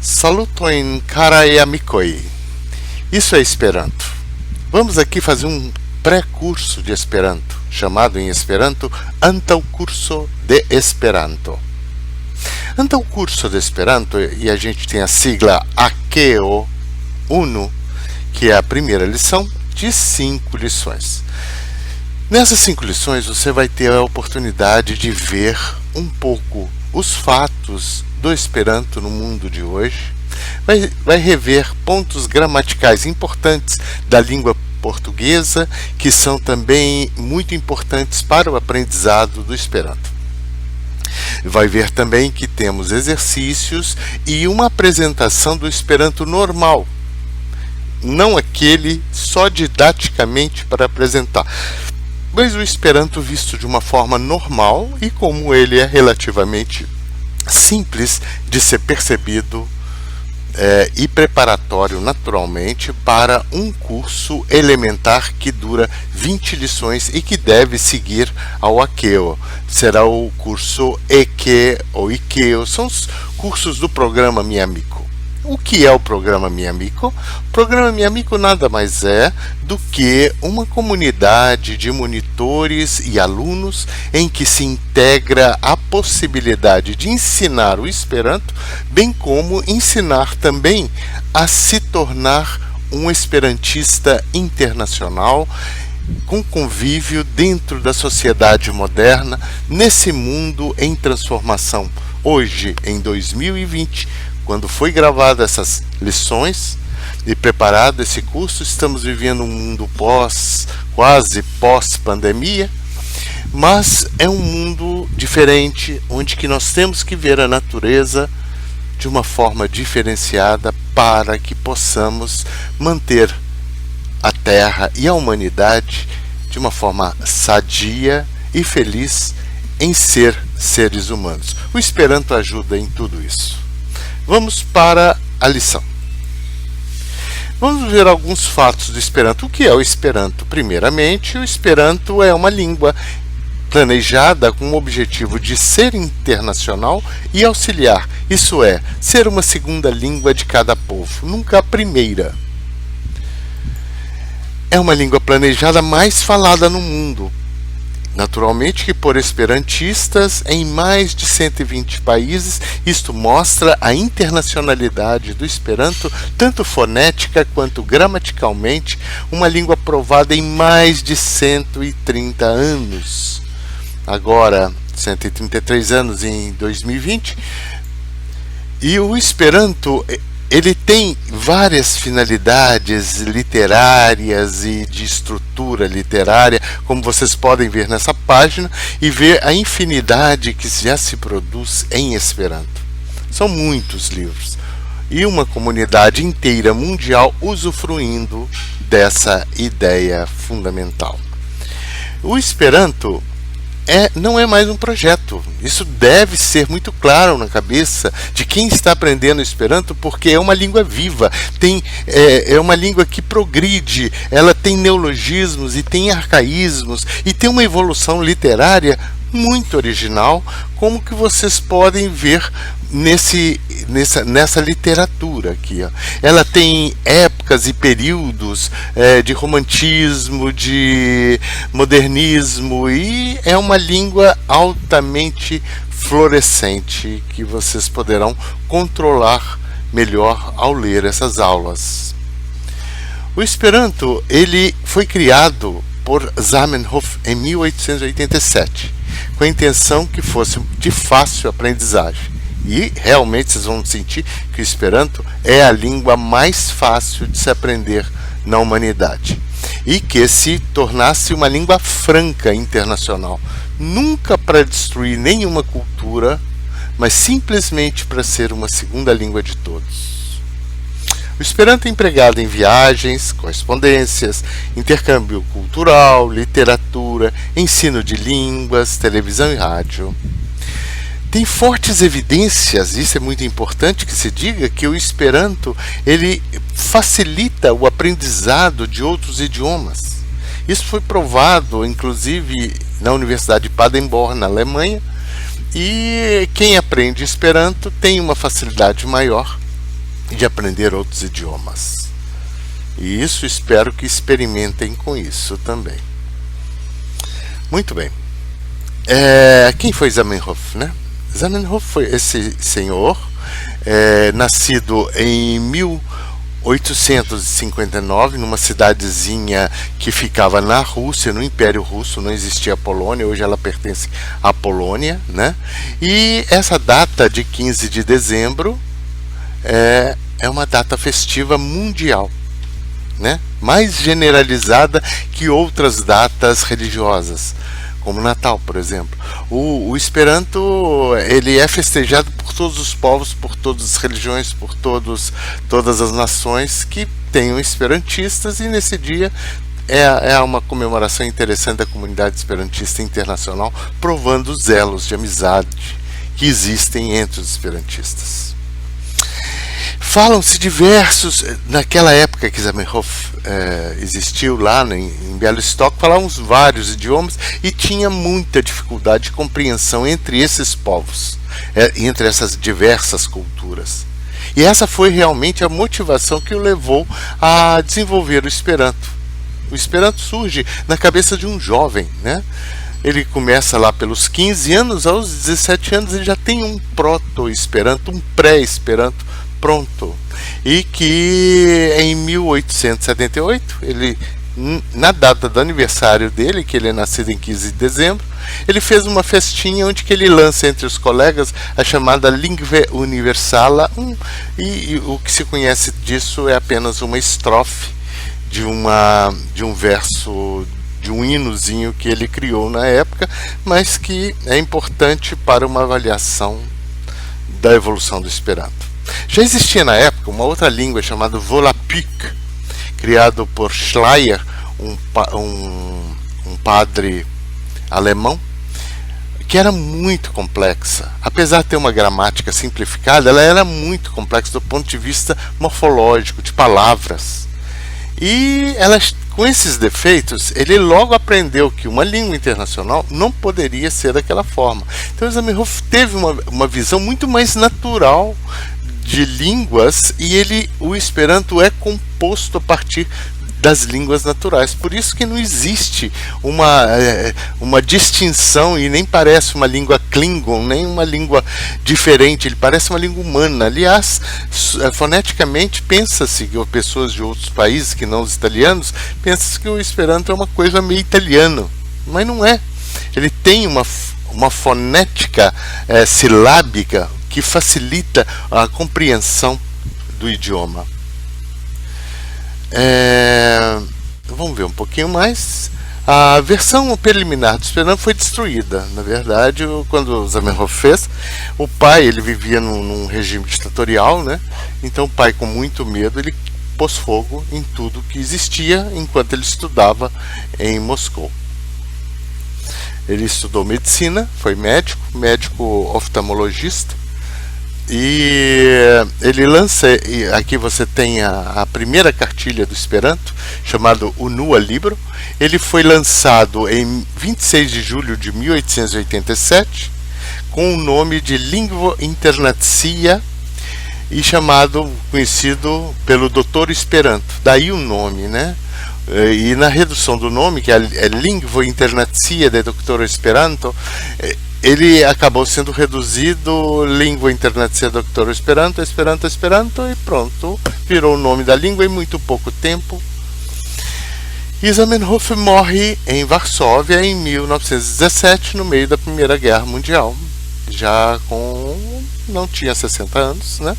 Salutojn karaj amikoj. Isso é Esperanto. Vamos aqui fazer um pré-curso de Esperanto, chamado em Esperanto Antaŭkurso de Esperanto. Antaŭkurso de Esperanto, e a gente tem a sigla AKEO 1, que é a primeira lição de 5 lições. Nessas 5 lições você vai ter a oportunidade de ver um pouco os fatos do Esperanto no mundo de hoje, vai rever pontos gramaticais importantes da língua portuguesa, que são também muito importantes para o aprendizado do Esperanto. Vai ver também que temos exercícios e uma apresentação do Esperanto normal, não aquele só didaticamente para apresentar, mas o Esperanto visto de uma forma normal e como ele é relativamente simples de ser percebido e preparatório naturalmente para um curso elementar que dura 20 lições e que deve seguir ao AKEO. Será o curso EQ ou IKEO, são os cursos do programa Miamico. O que é o programa Miamico? O programa Miamico nada mais é do que uma comunidade de monitores e alunos em que se integra a possibilidade de ensinar o Esperanto, bem como ensinar também a se tornar um esperantista internacional com convívio dentro da sociedade moderna, nesse mundo em transformação. Hoje, em 2020, quando foi gravada essas lições e preparado esse curso, estamos vivendo um mundo quase pós-pandemia, mas é um mundo diferente, onde que nós temos que ver a natureza de uma forma diferenciada para que possamos manter a Terra e a humanidade de uma forma sadia e feliz em ser seres humanos. O Esperanto ajuda em tudo isso. Vamos para a lição. Vamos ver alguns fatos do Esperanto. O que é o Esperanto? Primeiramente, o Esperanto é uma língua planejada com o objetivo de ser internacional e auxiliar, isso é, ser uma segunda língua de cada povo, nunca a primeira. É uma língua planejada mais falada no mundo, naturalmente que por esperantistas em mais de 120 países. Isto mostra a internacionalidade do Esperanto, tanto fonética quanto gramaticalmente, uma língua aprovada em mais de 130 anos. Agora, 133 anos em 2020. E o Esperanto, ele tem várias finalidades literárias e de estrutura literária, como vocês podem ver nessa página, e ver a infinidade que já se produz em Esperanto. São muitos livros e uma comunidade inteira mundial usufruindo dessa ideia fundamental. O Esperanto não é mais um projeto. Isso deve ser muito claro na cabeça de quem está aprendendo Esperanto, porque é uma língua viva, é uma língua que progride, ela tem neologismos e tem arcaísmos e tem uma evolução literária muito original, como que vocês podem ver nessa literatura aqui, ó. Ela tem épocas e períodos de romantismo, de modernismo, e é uma língua altamente florescente que vocês poderão controlar melhor ao ler essas aulas. O Esperanto, ele foi criado por Zamenhof em 1887, com a intenção que fosse de fácil aprendizagem. E realmente vocês vão sentir que o Esperanto é a língua mais fácil de se aprender na humanidade. E que se tornasse uma língua franca internacional. Nunca para destruir nenhuma cultura, mas simplesmente para ser uma segunda língua de todos. O Esperanto é empregado em viagens, correspondências, intercâmbio cultural, literatura, ensino de línguas, televisão e rádio. Tem fortes evidências, isso é muito importante que se diga, que o Esperanto ele facilita o aprendizado de outros idiomas. Isso foi provado, inclusive, na Universidade de Paderborn, na Alemanha, e quem aprende Esperanto tem uma facilidade maior e de aprender outros idiomas. E isso, espero que experimentem com isso também. Muito bem. Quem foi Zamenhof, né? Zamenhof foi esse senhor, nascido em 1859, numa cidadezinha que ficava na Rússia, no Império Russo. Não existia a Polônia, hoje ela pertence à Polônia, né? E essa data de 15 de dezembro é uma data festiva mundial, né? Mais generalizada que outras datas religiosas, como Natal, por exemplo. O Esperanto, ele é festejado por todos os povos, por todas as religiões, por todas as nações que tenham esperantistas, e nesse dia é uma comemoração interessante da comunidade esperantista internacional, provando os elos de amizade que existem entre os esperantistas. Falam-se diversos, naquela época que Zamenhof existiu lá em Białystok, falavam vários idiomas e tinha muita dificuldade de compreensão entre esses povos, entre essas diversas culturas. E essa foi realmente a motivação que o levou a desenvolver o Esperanto. O Esperanto surge na cabeça de um jovem, né? Ele começa lá pelos 15 anos, aos 17 anos ele já tem um proto-Esperanto, um pré-Esperanto pronto. E que em 1878, ele, na data do aniversário dele, que ele é nascido em 15 de dezembro, ele fez uma festinha onde que ele lança entre os colegas a chamada Lingve Universala, e o que se conhece disso é apenas uma estrofe de um verso, de um hinozinho que ele criou na época, mas que é importante para uma avaliação da evolução do Esperanto. Já existia na época uma outra língua chamada Volapük, criado por Schleyer, um padre alemão, que era muito complexa. Apesar de ter uma gramática simplificada, ela era muito complexa do ponto de vista morfológico, de palavras. E com esses defeitos, ele logo aprendeu que uma língua internacional não poderia ser daquela forma. Então, Zamenhof teve uma visão muito mais natural de línguas, e o Esperanto é composto a partir das línguas naturais. Por isso que não existe uma distinção, e nem parece uma língua Klingon, nem uma língua diferente. Ele parece uma língua humana. Aliás, foneticamente, pensa-se que pessoas de outros países, que não os italianos, pensam que o Esperanto é uma coisa meio italiana, mas não é. Ele tem uma fonética silábica que facilita a compreensão do idioma. Vamos ver um pouquinho mais. A versão preliminar do Esperanto foi destruída. Na verdade, quando Zamenhof fez, o pai, ele vivia num regime ditatorial, né? Então o pai, com muito medo, ele pôs fogo em tudo que existia enquanto ele estudava em Moscou. Ele estudou medicina, foi médico oftalmologista, e ele lança, aqui você tem a primeira cartilha do Esperanto, chamado O Nua Libro. Ele foi lançado em 26 de julho de 1887, com o nome de Lingvo Internacia, e conhecido pelo Doutor Esperanto. Daí o nome, né? E na redução do nome, que é Lingvo Internacia de Dr. Esperanto, ele acabou sendo reduzido Língua Internacia Dr. Esperanto, Esperanto, e pronto, virou o nome da língua em muito pouco tempo. E Zamenhof morre em Varsóvia em 1917, no meio da Primeira Guerra Mundial, já não tinha 60 anos, né?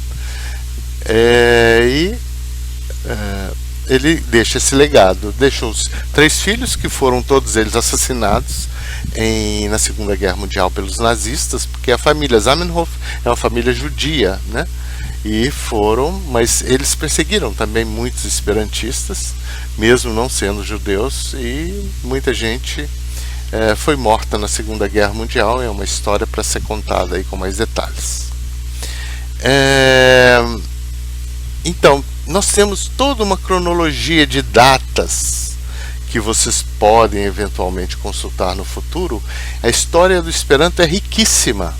Ele deixa esse legado, deixou 3 filhos, que foram todos eles assassinados na Segunda Guerra Mundial pelos nazistas, porque a família Zamenhof é uma família judia, né? Mas eles perseguiram também muitos esperantistas, mesmo não sendo judeus, e muita gente foi morta na Segunda Guerra Mundial. É uma história para ser contada aí com mais detalhes. Então, nós temos toda uma cronologia de datas que vocês podem eventualmente consultar no futuro. A história do Esperanto é riquíssima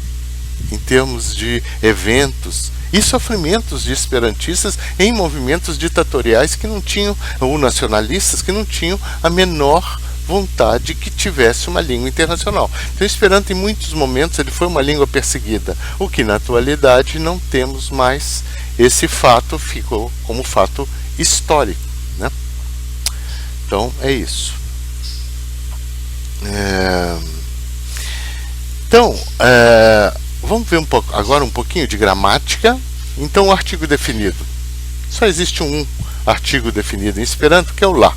em termos de eventos e sofrimentos de esperantistas em movimentos ditatoriais que não tinham, ou nacionalistas que não tinham a menor vontade que tivesse uma língua internacional. Então, o Esperanto, em muitos momentos, ele foi uma língua perseguida, o que na atualidade não temos mais. Esse fato ficou como fato histórico, né? Então, é isso. Vamos ver agora um pouquinho de gramática. Então, o artigo definido. Só existe um artigo definido em Esperanto, que é o lá.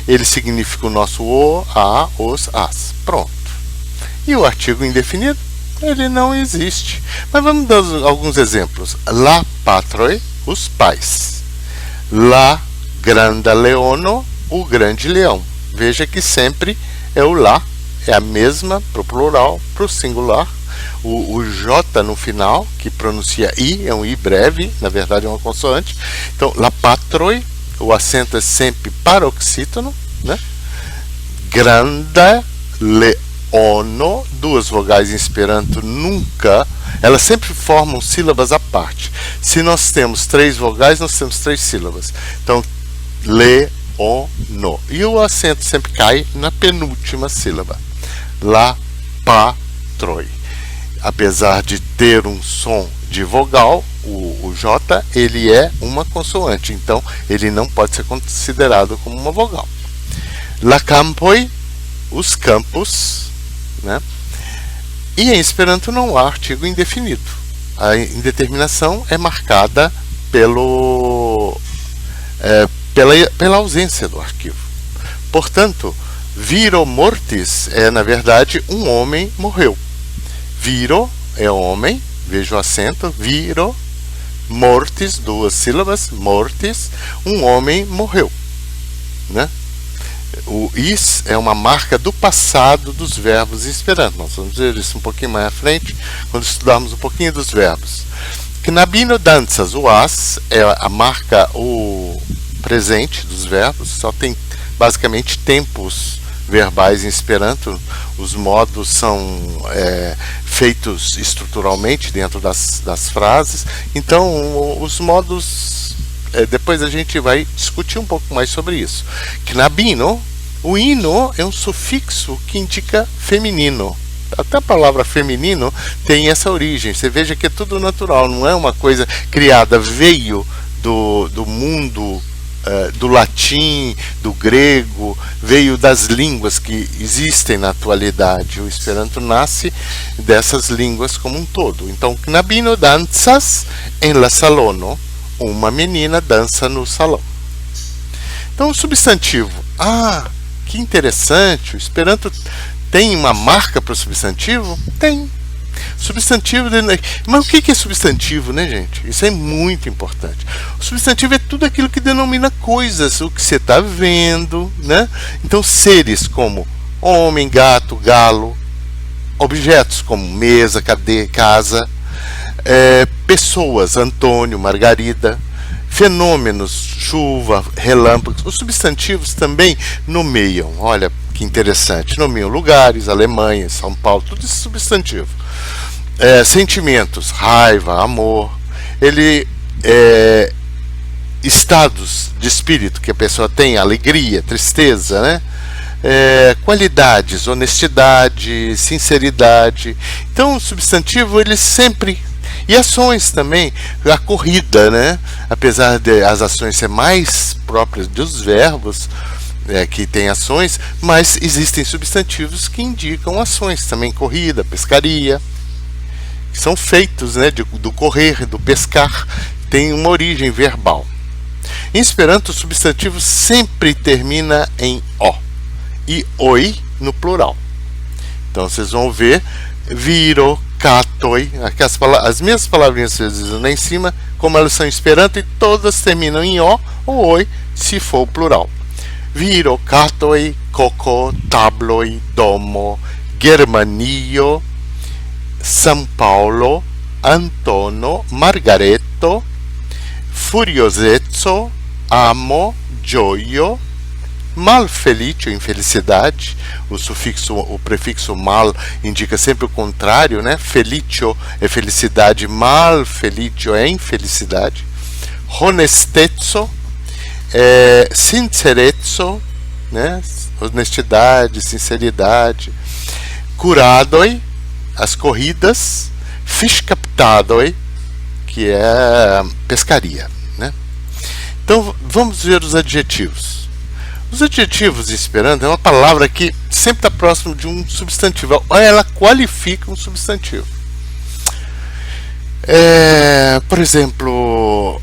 Ele significa o nosso o, a, os, as. Pronto. E o artigo indefinido? Ele não existe. Mas vamos dar alguns exemplos. La patroi, os pais. La granda leono, o grande leão. Veja que sempre é o lá. É a mesma para o plural, para o singular. O J no final, que pronuncia I, é um I breve, na verdade é uma consoante. Então, la patroi, o acento é sempre paroxítono, né? Granda leono, duas vogais em Esperanto nunca, elas sempre formam sílabas à parte. Se nós temos três vogais, nós temos três sílabas. Então, leono. E o acento sempre cai na penúltima sílaba. La patroi. Apesar de ter um som de vogal, o J, ele é uma consoante, então ele não pode ser considerado como uma vogal. La campoi, os campos, né? E em Esperanto não há artigo indefinido. A indeterminação é marcada pela ausência do arquivo. Portanto, viro mortis é, na verdade, um homem morreu. Viro é homem, veja o acento, viro, mortis, duas sílabas, mortis, um homem morreu, né? O is é uma marca do passado dos verbos em Esperanto. Nós vamos ver isso um pouquinho mais à frente, quando estudarmos um pouquinho dos verbos. Knabino danças, o as é a marca, o presente dos verbos, só tem basicamente tempos verbais em Esperanto. Os modos são feitos estruturalmente dentro das frases. Então, os modos, depois a gente vai discutir um pouco mais sobre isso. Knabino, o ino é um sufixo que indica feminino. Até a palavra feminino tem essa origem. Você veja que é tudo natural, não é uma coisa criada, veio do mundo, do latim, do grego, veio das línguas que existem na atualidade. O Esperanto nasce dessas línguas como um todo. Então, knabino danças en la salono, uma menina dança no salão. Então, o substantivo. Ah, que interessante, o Esperanto tem uma marca para o substantivo? Tem. Substantivo, mas o que é substantivo, né, gente? Isso é muito importante. O substantivo é tudo aquilo que denomina coisas, o que você está vendo, né? Então, seres como homem, gato, galo, objetos como mesa, cadeira, casa, pessoas, Antônio, Margarida, fenômenos, chuva, relâmpagos. Os substantivos também nomeiam, olha que interessante, nomeiam lugares, Alemanha, São Paulo, tudo isso é substantivo. Sentimentos, raiva, amor, estados de espírito que a pessoa tem, alegria, tristeza, né? Qualidades, honestidade, sinceridade. Então, o substantivo, ele sempre... E ações também, a corrida, né? Apesar de as ações ser mais próprias dos verbos, que tem ações, mas existem substantivos que indicam ações também, corrida, pescaria, que são feitos, né, do correr, do pescar, tem uma origem verbal. Em Esperanto, o substantivo sempre termina em o e oi no plural. Então, vocês vão ver viro, katoi, as mesmas palavrinhas que vocês dizem lá em cima, como elas são em Esperanto, e todas terminam em o ou oi, se for o plural. Viro, katoi, koko, tabloi, domo, germanio, São Paulo, Antono, Margaretto, furiosezzo, amo, gioio, malfelicio, infelicidade. O prefixo mal indica sempre o contrário, né? Felicio é felicidade, malfelicio é infelicidade. Honestezzo, sincerezzo, né? Honestidade, sinceridade. Curadoi, as corridas. Fischkaptadoi, que é pescaria, né? Então vamos ver os adjetivos. Os adjetivos em Esperanto é uma palavra que sempre está próximo de um substantivo. Ela qualifica um substantivo. Por exemplo,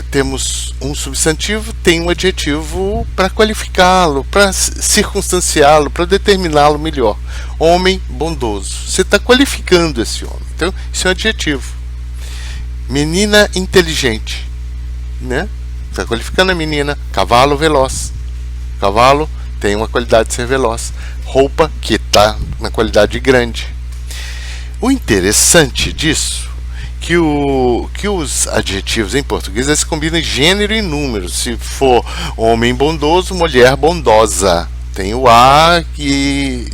temos um substantivo, tem um adjetivo para qualificá-lo, para circunstanciá-lo, para determiná-lo melhor. Homem bondoso. Você está qualificando esse homem. Então, isso é um adjetivo. Menina inteligente, né? Está qualificando a menina. Cavalo veloz. Cavalo tem uma qualidade de ser veloz. Roupa que está na qualidade de grande. O interessante disso que os adjetivos em português eles combinam gênero e número. Se for homem bondoso, mulher bondosa. Tem o A que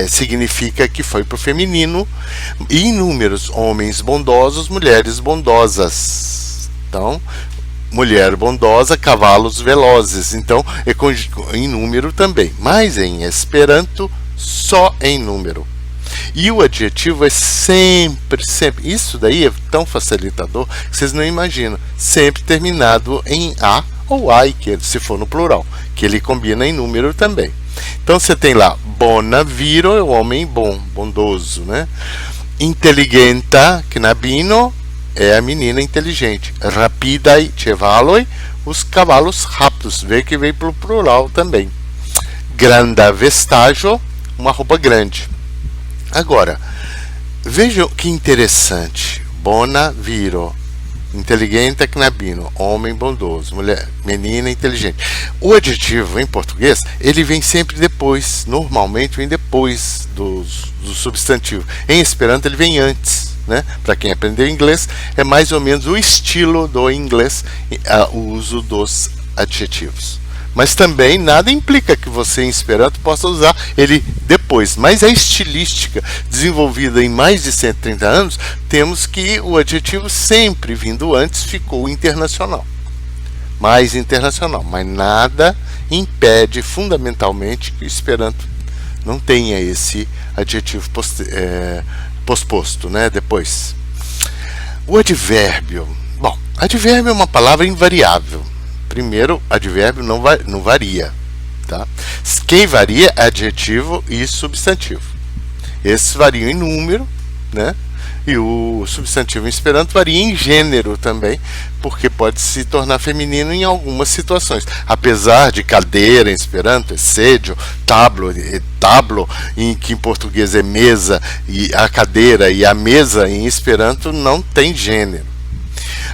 significa que foi para o feminino. E em números, homens bondosos, mulheres bondosas. Então, mulher bondosa, cavalos velozes. Então, em número também. Mas em Esperanto, só em número. E o adjetivo é sempre, isso daí é tão facilitador que vocês não imaginam, sempre terminado em A ou ai, que se for no plural, que ele combina em número também. Então você tem lá, bona viro é o homem bom, bondoso, né? Intelligenta, knabino, é a menina inteligente. Rapidai, cevaloi, os cavalos rápidos, vê que vem para o plural também. Granda vestaggio, uma roupa grande. Agora, vejam que interessante. Bona viro, inteligente knabino, homem bondoso, mulher, menina inteligente. O adjetivo em português, ele vem sempre depois, normalmente vem depois do substantivo. Em Esperanto ele vem antes, né? Para quem aprendeu inglês, é mais ou menos o estilo do inglês, o uso dos adjetivos. Mas também nada implica que você em Esperanto possa usar ele depois. Mas a estilística desenvolvida em mais de 130 anos, temos que o adjetivo sempre vindo antes ficou internacional. Mais internacional. Mas nada impede fundamentalmente que o Esperanto não tenha esse adjetivo posposto, né? Depois. O advérbio. Bom, advérbio é uma palavra invariável. Primeiro, advérbio não varia. Tá? Quem varia é adjetivo e substantivo. Esses variam em número, né? E o substantivo em Esperanto varia em gênero também, porque pode se tornar feminino em algumas situações. Apesar de cadeira em Esperanto, é sedio, tablo, em que em português é mesa, e a cadeira e a mesa em Esperanto não tem gênero.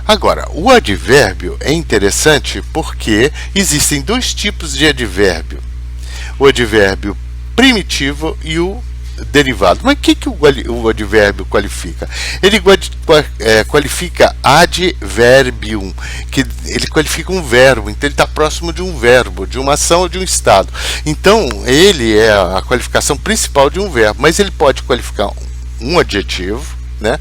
Agora, o advérbio é interessante porque existem dois tipos de advérbio. O advérbio primitivo e o derivado. Mas o que o advérbio qualifica? Ele qualifica adverbium, que ele qualifica um verbo, então ele está próximo de um verbo, de uma ação ou de um estado. Então, ele é a qualificação principal de um verbo, mas ele pode qualificar um adjetivo, né?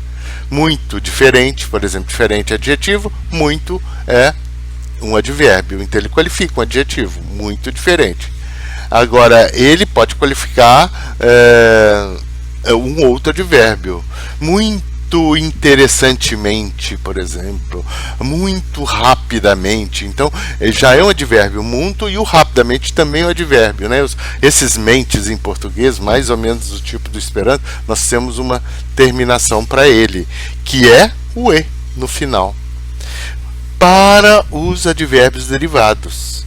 Muito diferente, por exemplo, diferente é adjetivo, muito é um advérbio, então ele qualifica um adjetivo, muito diferente. Agora, ele pode qualificar um outro advérbio, muito interessantemente, por exemplo, muito rapidamente. Então, já é um advérbio muito, e o rapidamente também é um advérbio, né? Esses mentes em português, mais ou menos do tipo do Esperanto, nós temos uma terminação para ele, que é o e no final. Para os advérbios derivados.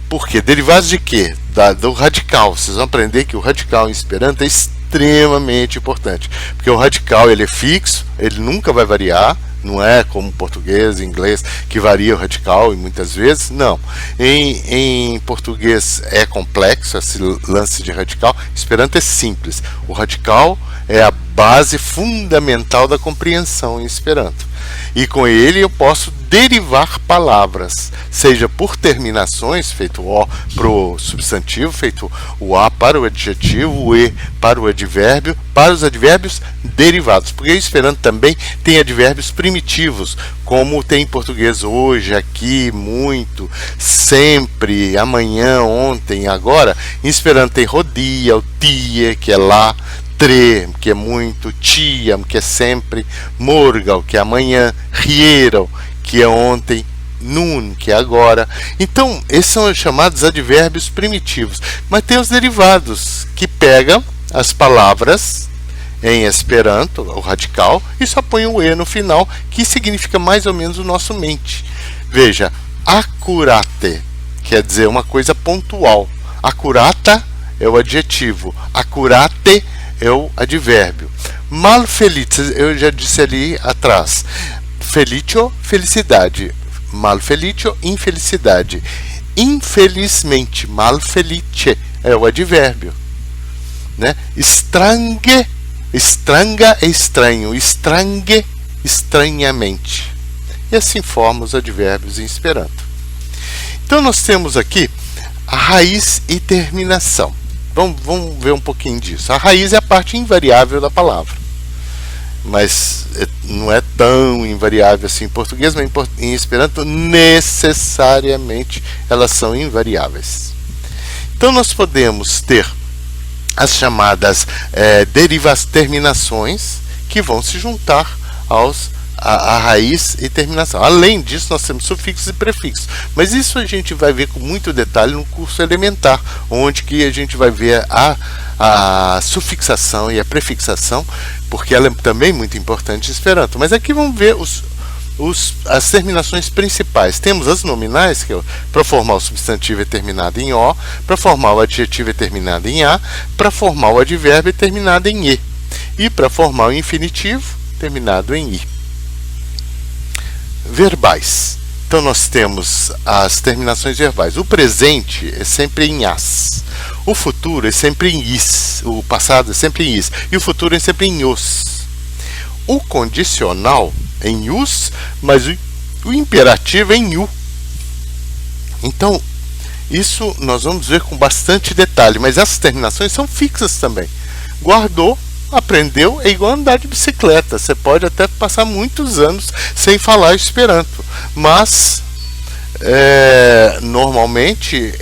Por quê? Derivados de quê? Do radical. Vocês vão aprender que o radical em Esperanto é extremamente importante, porque o radical ele é fixo, ele nunca vai variar, não é como português e inglês que varia o radical e muitas vezes, não. Em português é complexo esse lance de radical, Esperanto é simples. O radical é a base fundamental da compreensão em Esperanto. E com ele eu posso derivar palavras, seja por terminações, feito o para o substantivo, feito o a para o adjetivo, o e para o advérbio, para os advérbios derivados. Porque o Esperanto também tem advérbios primitivos, como tem em português hoje, aqui, muito, sempre, amanhã, ontem, agora. Em Esperanto tem rodia, o tie, que é lá, tre, que é muito, tiam, que é sempre, morgal, que é amanhã, rieram, que é ontem, nun, que é agora. Então, esses são os chamados advérbios primitivos. Mas tem os derivados, que pegam as palavras em Esperanto, o radical, e só põe o e no final, que significa mais ou menos o nosso mente. Veja, acurate quer dizer uma coisa pontual. Acurata é o adjetivo. Acurate é o advérbio. Malfelice, eu já disse ali atrás. Felicio, felicidade. Malfelicio, infelicidade. Infelizmente, malfelice é o advérbio, né? Estrange, estranga é estranho. Estrange, estranhamente. E assim formam os advérbios em Esperanto. Então nós temos aqui a raiz e terminação. Vamos ver um pouquinho disso. A raiz é a parte invariável da palavra, mas não é tão invariável assim em português, mas em Esperanto necessariamente elas são invariáveis. Então nós podemos ter as chamadas terminações, que vão se juntar a raiz e terminação. Além disso, nós temos sufixos e prefixos, mas isso a gente vai ver com muito detalhe no curso elementar, onde que a gente vai ver a sufixação e a prefixação, porque ela é também muito importante em Esperanto. Mas aqui vamos ver as terminações principais. Temos as nominais, que para formar o substantivo é terminado em O, para formar o adjetivo é terminado em A, para formar o advérbio é terminado em E, e para formar o infinitivo, terminado em I. Verbais. Então nós temos as terminações verbais. O presente é sempre em as. O futuro é sempre em is. O passado é sempre em is. E o futuro é sempre em os. O condicional é em us, mas o imperativo é em u. Então, isso nós vamos ver com bastante detalhe. Mas essas terminações são fixas também. Guardou, aprendeu, é igual andar de bicicleta. Você pode até passar muitos anos sem falar Esperanto, mas normalmente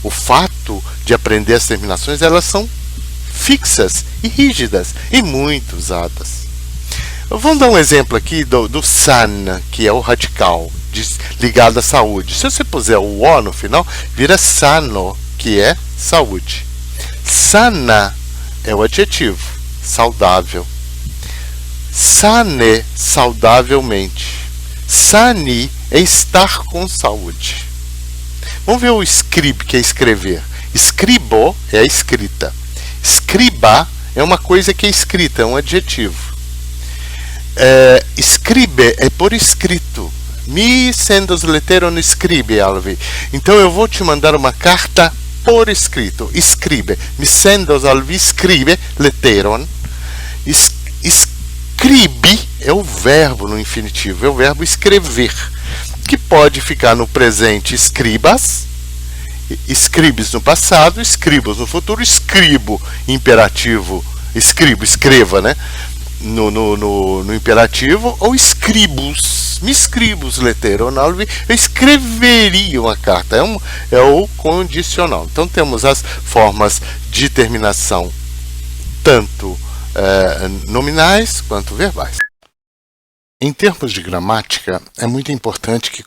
o fato de aprender as terminações, elas são fixas e rígidas e muito usadas. Vamos dar um exemplo aqui do san, que é o radical ligado à saúde. Se você puser o o no final, vira sano, que é saúde. Sana é o adjetivo, saudável. Sane, saudavelmente. Sani é estar com saúde. Vamos ver o scrib, que é escrever. Scribo é a escrita. Scriba é uma coisa que é escrita, é um adjetivo. Scribe é por escrito. Mi sendos letteron scribe, Alvi. Então eu vou te mandar uma carta por escrito. Scribe. Mi sendos alvi scribe letteron. Scribi é o verbo no infinitivo, é o verbo escrever, que pode ficar no presente scribas, scribes no passado, scribos no futuro, escribo imperativo, escreva, né? No imperativo, ou scribus, me scribus letteron alvi, eu escreveria uma carta, é o condicional. Então temos as formas de terminação tanto nominais quanto verbais. Em termos de gramática, é muito importante que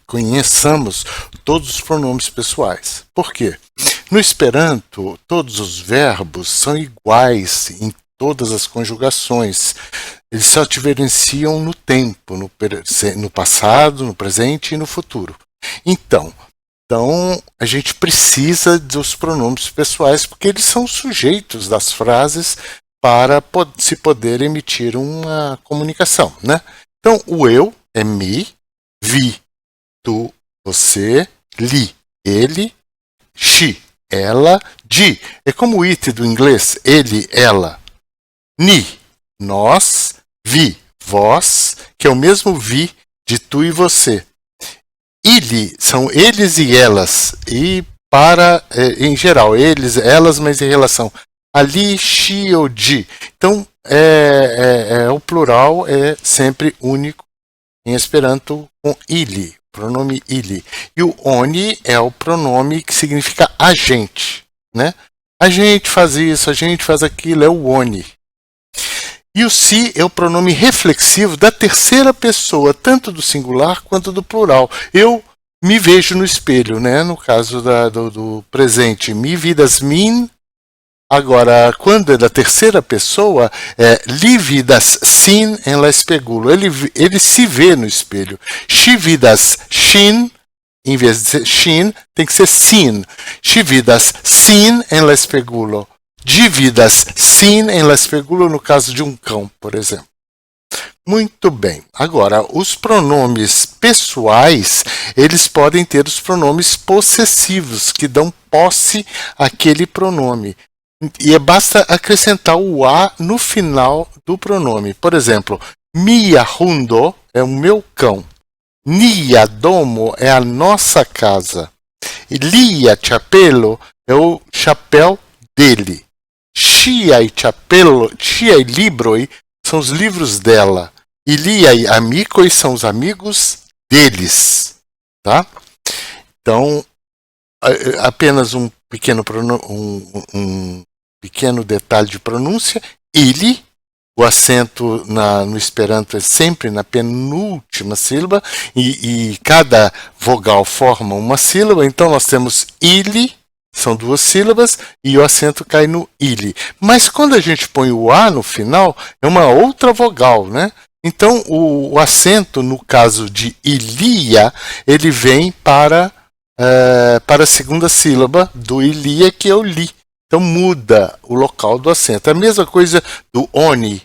conheçamos todos os pronomes pessoais. Por quê? No Esperanto, todos os verbos são iguais em todas as conjugações. Eles só diferenciam no tempo, no passado, no presente e no futuro. Então, a gente precisa dos pronomes pessoais, porque eles são sujeitos das frases para se poder emitir uma comunicação, né? Então, o eu é mi, vi, tu, você, li, ele, xi, ela, di. É como o it do inglês, ele, ela. Ni, nós, vi, vós, que é o mesmo vi de tu e você. Ili são eles e elas, e para, em geral, eles, elas, mas em relação ali, shi ou di. Então, o plural é sempre único em Esperanto com ili, pronome ili. E o oni é o pronome que significa a gente, né? A gente faz isso, a gente faz aquilo, é o oni. E o si é o pronome reflexivo da terceira pessoa, tanto do singular quanto do plural. Eu me vejo no espelho, né? No caso do presente, mi vidas min. Agora, quando é da terceira pessoa, li vidas sin en la espegulo. Ele se vê no espelho. Shi vidas shin, em vez de ser shin, tem que ser sin. Shi vidas sin en la espegulo. De vidas sin en la espegulo, no caso de um cão, por exemplo. Muito bem. Agora, os pronomes pessoais, eles podem ter os pronomes possessivos, que dão posse àquele pronome. E basta acrescentar o a no final do pronome. Por exemplo, mia hundo é o meu cão. Nia domo é a nossa casa. Lia chapelo é o chapéu dele. Chia e libroi são os livros dela. E liai amicoi são os amigos deles. Tá? Então, apenas um pequeno detalhe de pronúncia. Ele, o acento no Esperanto é sempre na penúltima sílaba e cada vogal forma uma sílaba. Então nós temos ili, são duas sílabas, e o acento cai no ili. Mas quando a gente põe o a no final, é uma outra vogal, né? Então o acento, no caso de ilia, ele vem para a segunda sílaba do ilia, que é o li. Então muda o local do acento. A mesma coisa do oni,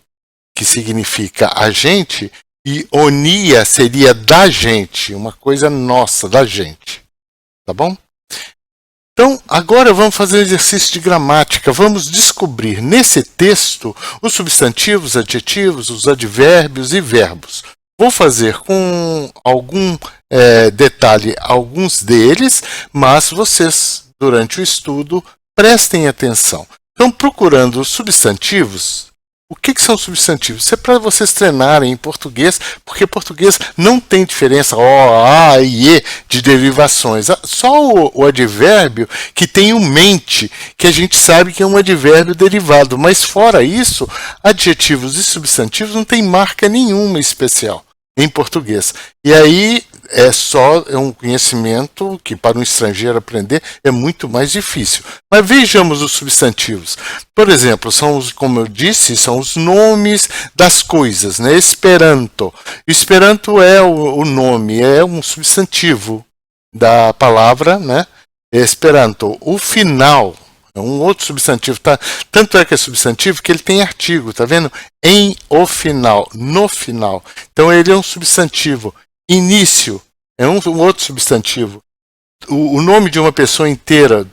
que significa a gente, e onia seria da gente, uma coisa nossa, da gente. Tá bom? Então, agora vamos fazer um exercício de gramática. Vamos descobrir nesse texto os substantivos, adjetivos, os advérbios e verbos. Vou fazer com algum detalhe alguns deles, mas vocês, durante o estudo, prestem atenção. Então, procurando os substantivos, o que são substantivos? Isso é para vocês treinarem em português, porque português não tem diferença o, a e e de derivações. Só o advérbio que tem o mente, que a gente sabe que é um advérbio derivado. Mas fora isso, adjetivos e substantivos não tem marca nenhuma especial em português. E aí é um conhecimento que para um estrangeiro aprender é muito mais difícil. Mas vejamos os substantivos. Por exemplo, como eu disse, são os nomes das coisas, né? Esperanto. Esperanto é o nome, é um substantivo da palavra, né? Esperanto. O final é um outro substantivo, tá? Tanto é que é substantivo que ele tem artigo, tá vendo? Em o final, no final. Então ele é um substantivo. Início é um outro substantivo. O nome de uma pessoa inteira,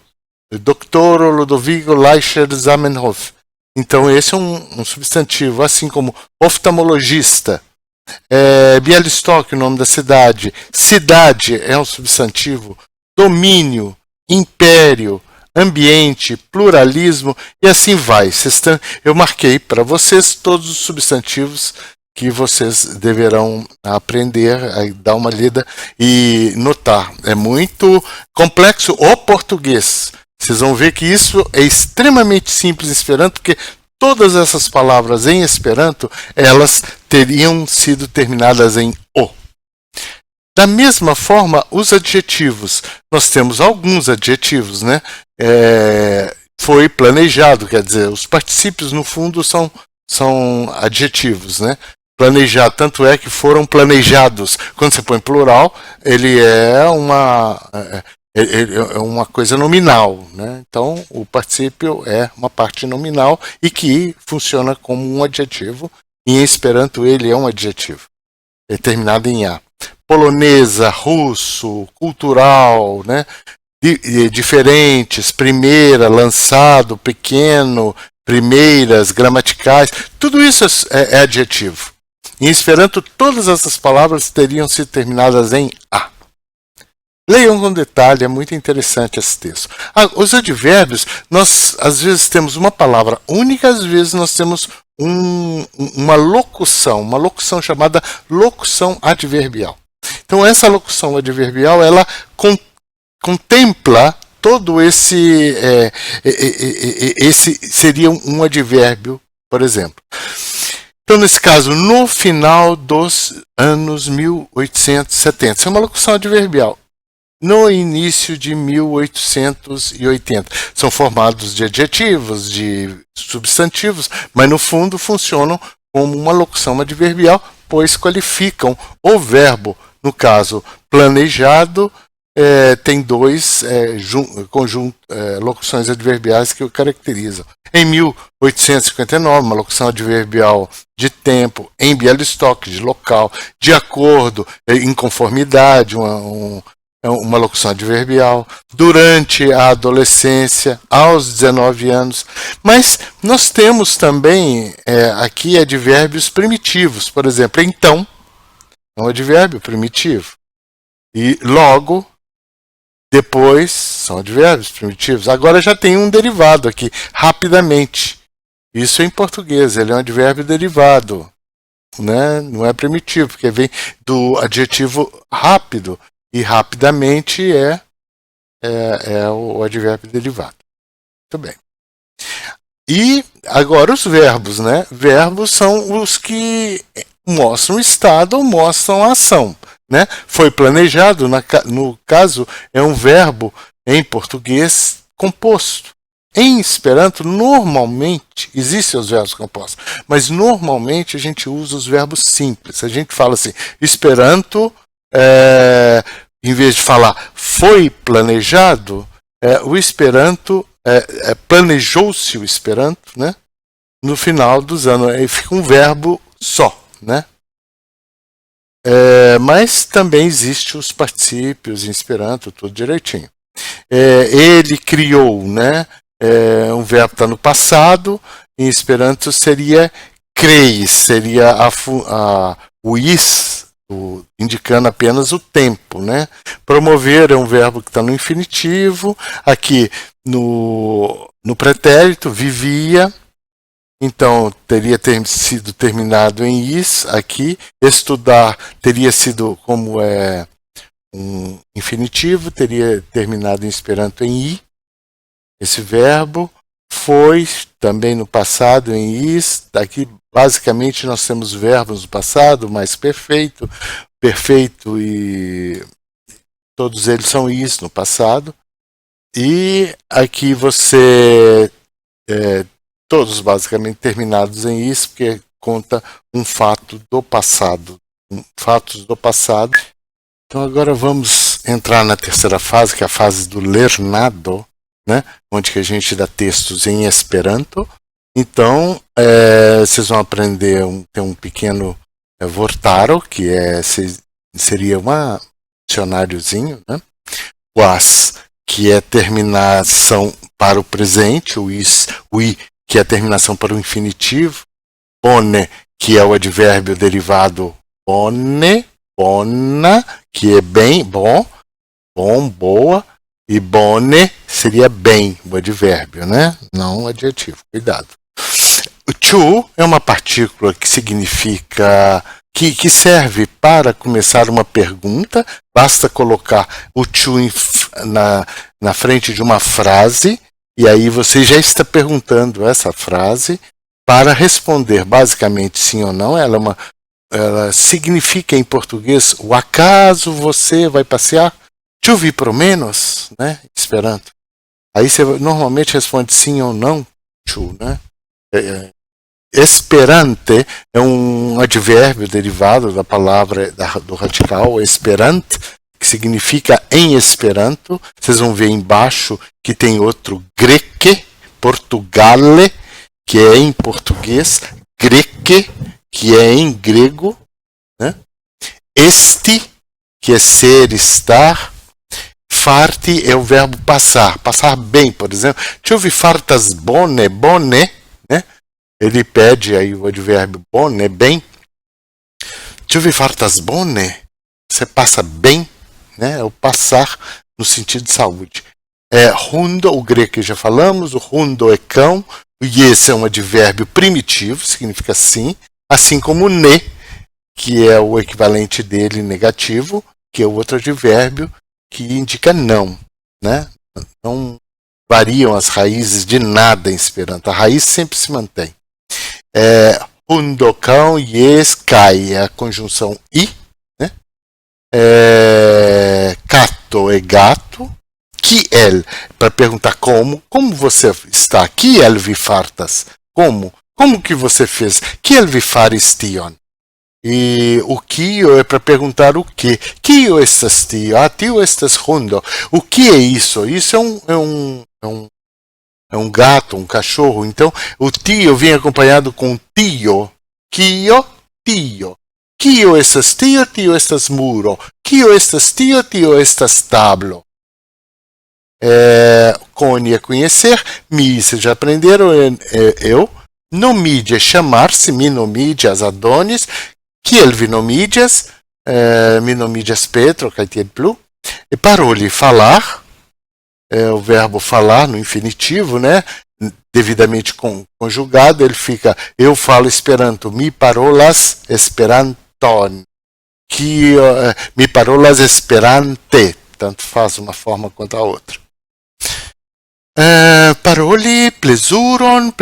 Dr. Ludovico Leischer Zamenhof. Então esse é um substantivo, assim como oftalmologista. Bialystok, o nome da cidade. Cidade é um substantivo. Domínio, império, ambiente, pluralismo e assim vai. Eu marquei para vocês todos os substantivos que vocês deverão aprender, dar uma lida e notar. É muito complexo o português. Vocês vão ver que isso é extremamente simples em Esperanto, porque todas essas palavras em Esperanto, elas teriam sido terminadas em o. Da mesma forma, os adjetivos. Nós temos alguns adjetivos, né? Foi planejado, quer dizer, os particípios no fundo são adjetivos, né? Planejar, tanto é que foram planejados. Quando você põe plural, ele é uma coisa nominal, né? Então, o particípio é uma parte nominal e que funciona como um adjetivo. E em Esperanto, ele é um adjetivo, terminado em a. Polonesa, russo, cultural, né? diferentes, primeira, lançado, pequeno, primeiras, gramaticais, tudo isso é adjetivo. Em Esperanto, todas essas palavras teriam sido terminadas em A. Leiam com detalhe, é muito interessante esse texto. Os advérbios, nós às vezes temos uma palavra única, às vezes nós temos uma locução chamada locução adverbial. Então essa locução adverbial, ela contempla todo esse seria um advérbio, por exemplo. Então, nesse caso, no final dos anos 1870, isso é uma locução adverbial. No início de 1880. São formados de adjetivos, de substantivos, mas no fundo funcionam como uma locução adverbial, pois qualificam o verbo. No caso, planejado, tem dois locuções adverbiais que o caracterizam. Em 1859, uma locução adverbial de tempo. Em Bialystok, de local. De acordo, em conformidade, uma locução adverbial, durante a adolescência, aos 19 anos. Mas nós temos também aqui advérbios primitivos. Por exemplo, então, é um advérbio primitivo. E logo, depois, são advérbios primitivos. Agora já tem um derivado aqui, rapidamente. Isso em português, ele é um advérbio derivado. Né? Não é primitivo, porque vem do adjetivo rápido. E rapidamente é o advérbio derivado. Muito bem. E agora os verbos, né? Verbos são os que mostram estado ou mostram ação, né? Foi planejado, no caso, é um verbo em português composto. Em Esperanto, normalmente, existem os verbos compostos, mas normalmente a gente usa os verbos simples. A gente fala assim, Esperanto... em vez de falar foi planejado, o Esperanto planejou-se o Esperanto, né? No final dos anos, fica um verbo só, né? Mas também existem os particípios em Esperanto, tudo direitinho. Ele criou, né? Um verbo está no passado, em Esperanto seria kreis, seria o is, indicando apenas o tempo, né? Promover é um verbo que está no infinitivo, aqui no pretérito, vivia, então teria sido terminado em is, aqui, estudar teria sido, como um infinitivo, teria terminado em Esperanto em i, esse verbo, foi também no passado em is, aqui basicamente nós temos verbos no passado, mais perfeito, perfeito e todos eles são is no passado. E aqui você, todos basicamente terminados em is, porque conta um fato do passado, fatos do passado. Então agora vamos entrar na terceira fase, que é a fase do lernado, né? Onde que a gente dá textos em Esperanto. Então, vocês vão aprender, tem um pequeno vortaro, que seria um dicionáriozinho, né? O as, que é terminação para o presente, o is, o i, que é a terminação para o infinitivo, bone, que é o advérbio derivado bone, bona, que é bem, bom, boa, e bone seria bem, o advérbio, né? Não o adjetivo, cuidado. O to é uma partícula que significa, que serve para começar uma pergunta. Basta colocar o to na frente de uma frase e aí você já está perguntando essa frase para responder basicamente sim ou não. Ela significa em português o acaso você vai passear? Tu vi pro menos, né? Esperanto. Aí você normalmente responde sim ou não, tu, né? Esperante é um advérbio derivado da palavra do radical esperant, que significa em Esperanto. Vocês vão ver embaixo que tem outro greque, Portugale, que é em português, greque, que é em grego, né? Este, que é ser, estar, farti é o verbo passar, passar bem, por exemplo. Ĉu vi fartas bone, bone, né? Ele pede aí o advérbio bone, bem. Ĉu vi fartas bone? Você passa bem, né? É o passar no sentido de saúde. Hundo, o grego que já falamos, o hundo é cão, o yes é um advérbio primitivo, significa sim, assim como o ne, que é o equivalente dele negativo, que é o outro advérbio que indica não, né? Não variam as raízes de nada em Esperanto, a raiz sempre se mantém. Hundo, cão, yes, kai, é a conjunção i, né? Cato é gato, kiel, para perguntar como você está, kiel vi fartas, como que você fez, kiel vi faris tion. E o kio é para perguntar o que. Kio estas tio? Tio estas hundo. O que é isso? Isso é um gato, um cachorro. Então, o tio vem acompanhado com tio. Kio, tio. Kio estas tio? Tio estas muro. Kio estas tio? Tio estas tablo. Cone é conhecer. Mi, vocês já aprenderam, eu. Nomide é chamar-se. Mi nomidias Adonis. Kiel vi nomidias? Mi nomidias Petro, kaj tiel plu. E paroli, falar. O verbo falar no infinitivo, né? Devidamente conjugado, ele fica eu falo Esperanto, mi parolas Esperanton. Mi parolas Esperante. Tanto faz uma forma quanto a outra. Paroli, plezuron,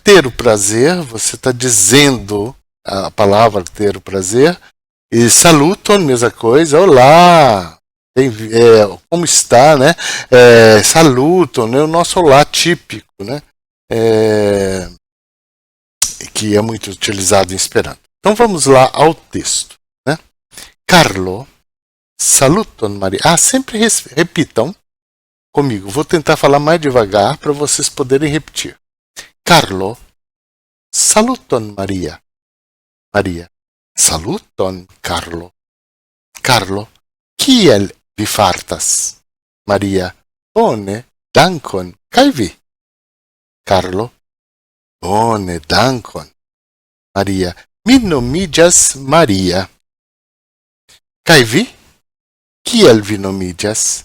ter o prazer, você está dizendo a palavra ter o prazer. E saluton, mesma coisa, olá, como está, né? Saluton, né? O nosso olá típico, né? Que é muito utilizado em Esperanto. Então vamos lá ao texto, né? Carlo, saluton Maria. Sempre repitam comigo. Vou tentar falar mais devagar para vocês poderem repetir. Carlo, saluton Maria. Maria, saluton Carlo. Carlo, kiel vi fartas? Maria, bone, dankon, kaj vi? Carlo, bone, dankon. Maria, mi nomiĝas Maria. Kaj vi? Kiel vi nomiĝas?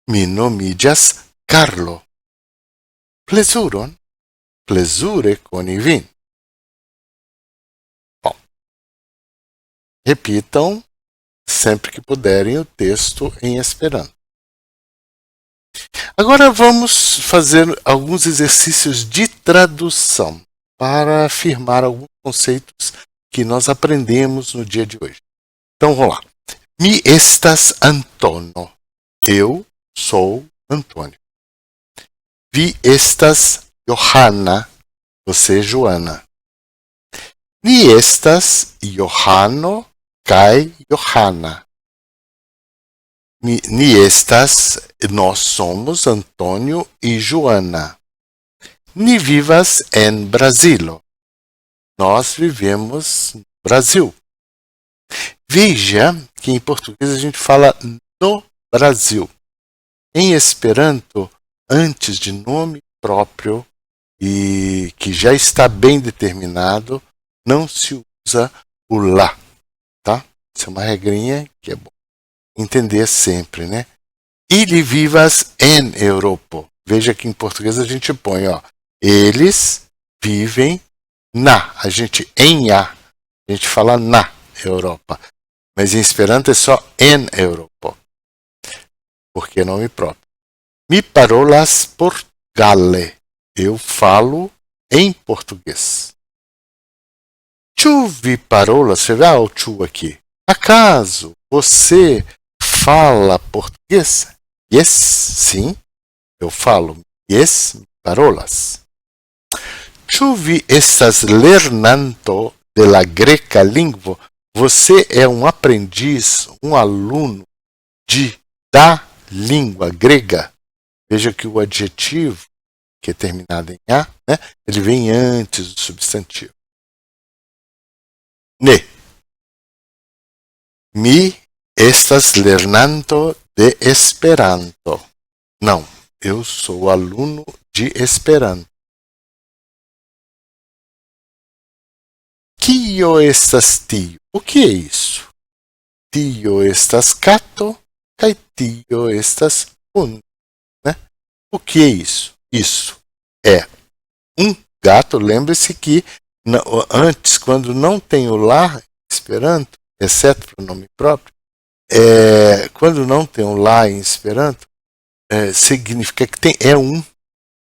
Mi nomiĝas Carlo. Plezuron, plezure koni vin. Bom, repitam sempre que puderem o texto em Esperanto. Agora vamos fazer alguns exercícios de tradução para afirmar alguns conceitos que nós aprendemos no dia de hoje. Então vamos lá. Mi estas Antono. Eu sou Antônio. Vi estas Johanna. Você, Joana. Ni estas Johano kaj Johanna. Ni estas, nós somos Antônio e Joana. Ni vivas en Brasilo. Nós vivemos no Brasil. Veja que em português a gente fala no Brasil. Em Esperanto, antes de nome próprio e que já está bem determinado, não se usa o lá, tá? Isso é uma regrinha que é bom entender sempre, né? Ili vivas en Europa. Veja que em português a gente põe, ó, eles vivem na, a gente fala na Europa. Mas em Esperanto é só en Europa, porque é nome próprio. Mi parolas Portugale. Eu falo em português. Ĉu vi parolas? Você vê o ĉu aqui. Acaso você fala português? Yes, sim, eu falo. Yes, parolas. Ĉu vi estas lernanto de la greca lingvo? Você é um aprendiz, um aluno da língua grega. Veja que o adjetivo, que é terminado em a, né, ele vem antes do substantivo. Ne. Mi Estás lernando de Esperanto. Não, eu sou aluno de Esperanto. Kio estas tio? O que é isso? Tio estas kato, kai tio estas hundo. Né? O que é isso? Isso é um gato. Lembre-se que antes, quando não tem o lá em Esperanto, exceto para o nome próprio, quando não tem o lá em Esperanto, significa que é um.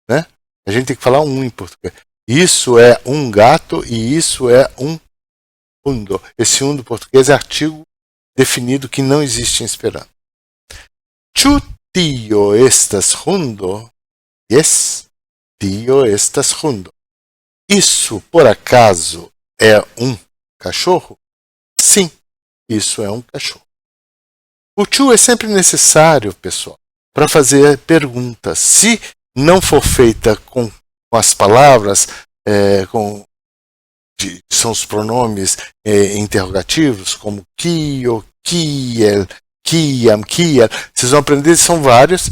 Né? A gente tem que falar um em português. Isso é um gato e isso é um hundo. Esse hundo português é artigo definido que não existe em Esperanto. Ĉu tio estas hundo? Yes, tio estas hundo. Isso, por acaso, é um cachorro? Sim, isso é um cachorro. O to é sempre necessário, pessoal, para fazer perguntas. Se não for feita com as palavras, são os pronomes interrogativos, como kio, kiel, kiam, kiel. Vocês vão aprender, são vários.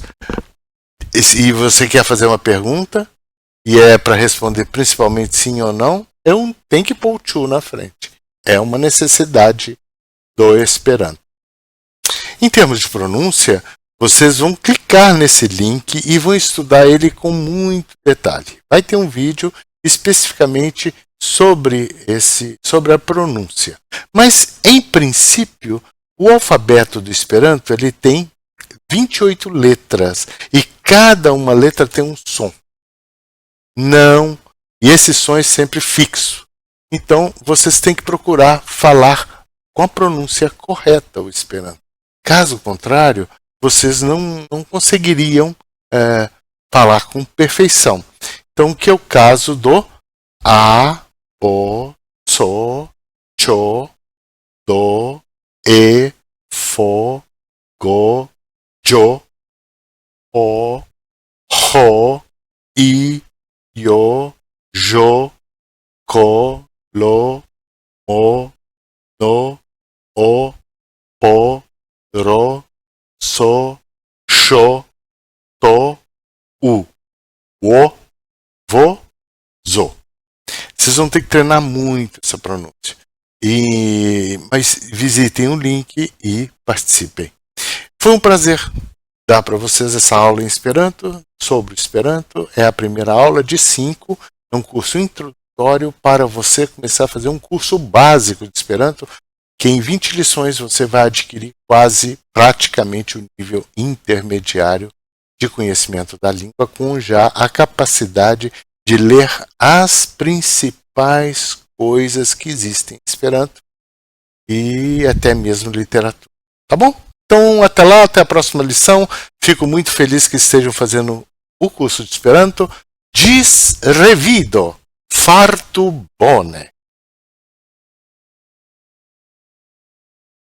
E você quer fazer uma pergunta, e é para responder principalmente sim ou não, tem que pôr o to na frente. É uma necessidade do Esperanto. Em termos de pronúncia, vocês vão clicar nesse link e vão estudar ele com muito detalhe. Vai ter um vídeo especificamente sobre a pronúncia. Mas, em princípio, o alfabeto do Esperanto ele tem 28 letras e cada uma letra tem um som. E esse som é sempre fixo. Então, vocês têm que procurar falar com a pronúncia correta o Esperanto. Caso contrário, vocês não conseguiriam falar com perfeição. Então, que é o caso do a, o, so, cho, do, e, fo, go, jo, o, ho, i, yo, jo, ko, lo, mo, no, o, po, ro, so, sho, to, u, wo, vo, zo. Vocês vão ter que treinar muito essa pronúncia. Mas visitem o link e participem. Foi um prazer dar para vocês essa aula em Esperanto, sobre Esperanto. É a primeira aula de 5. É um curso introdutório para você começar a fazer um curso básico de Esperanto, que em 20 lições você vai adquirir praticamente o nível intermediário de conhecimento da língua, com já a capacidade de ler as principais coisas que existem em Esperanto e até mesmo literatura. Tá bom? Então, até lá, até a próxima lição. Fico muito feliz que estejam fazendo o curso de Esperanto. Ĝis revido. Fartu bone.